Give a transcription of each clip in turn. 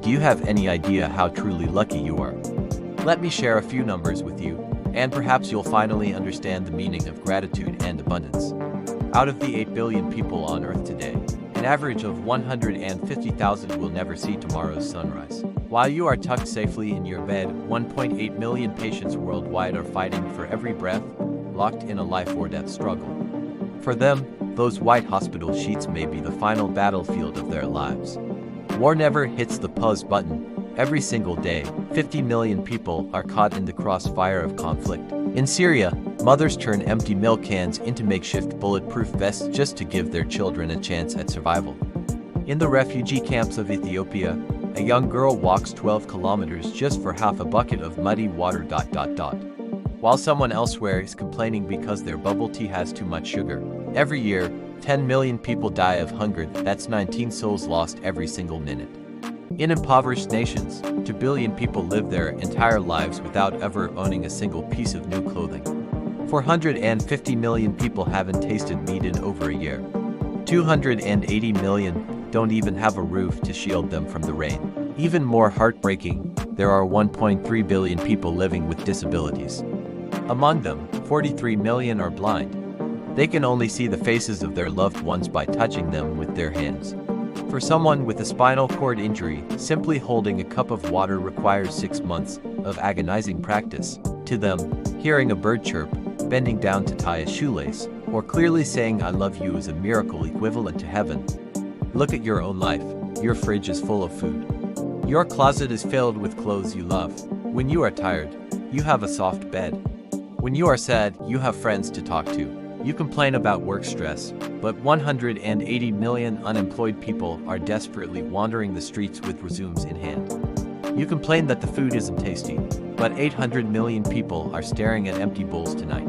Do you have any idea how truly lucky you are? Let me share a few numbers with you, and perhaps you'll finally understand the meaning of gratitude and abundance. Out of the 8 billion people on Earth today, an average of 150,000 will never see tomorrow's sunrise. While you are tucked safely in your bed, 1.8 million patients worldwide are fighting for every breath, locked in a life or death struggle. For them, those white hospital sheets may be the final battlefield of their lives. War never hits the pause button. Every single day, 50 million people are caught in the crossfire of conflict. In Syria, mothers turn empty milk cans into makeshift bulletproof vests just to give their children a chance at survival. In the refugee camps of Ethiopia, a young girl walks 12 kilometers just for half a bucket of muddy water. While someone elsewhere is complaining because their bubble tea has too much sugar. Every year, 10 million people die of hunger. That's 19 souls lost every single minute. In impoverished nations, 2 billion people live their entire lives without ever owning a single piece of new clothing. 450 million people haven't tasted meat in over a year. 280 million don't even have a roof to shield them from the rain. Even more heartbreaking, there are 1.3 billion people living with disabilities. Among them, 43 million are blind. They can only see the faces of their loved ones by touching them with their hands. For someone with a spinal cord injury, simply holding a cup of water requires 6 months of agonizing practice. To them, hearing a bird chirp, bending down to tie a shoelace, or clearly saying "I love you" is a miracle equivalent to heaven. Look at your own life. Your fridge is full of food. Your closet is filled with clothes you love. When you are tired, you have a soft bed. When you are sad, you have friends to talk to. You complain about work stress, but 180 million unemployed people are desperately wandering the streets with resumes in hand. You complain that the food isn't tasty, but 800 million people are staring at empty bowls tonight.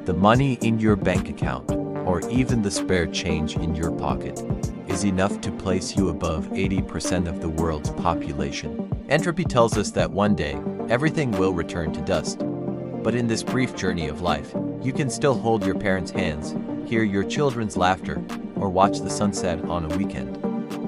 The money in your bank account, or even the spare change in your pocket, is enough to place you above 80% of the world's population. Entropy tells us that one day, everything will return to dust. But in this brief journey of life, you can still hold your parents' hands, hear your children's laughter, or watch the sunset on a weekend.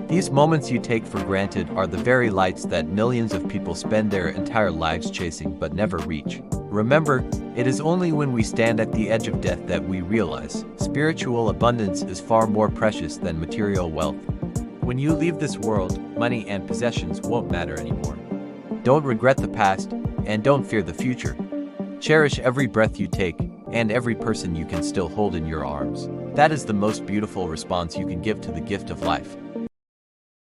These moments you take for granted are the very lights that millions of people spend their entire lives chasing but never reach. Remember, it is only when we stand at the edge of death that we realize spiritual abundance is far more precious than material wealth. When you leave this world, money and possessions won't matter anymore. Don't regret the past, and don't fear the future. Cherish every breath you take, and every person you can still hold in your arms. That is the most beautiful response you can give to the gift of life.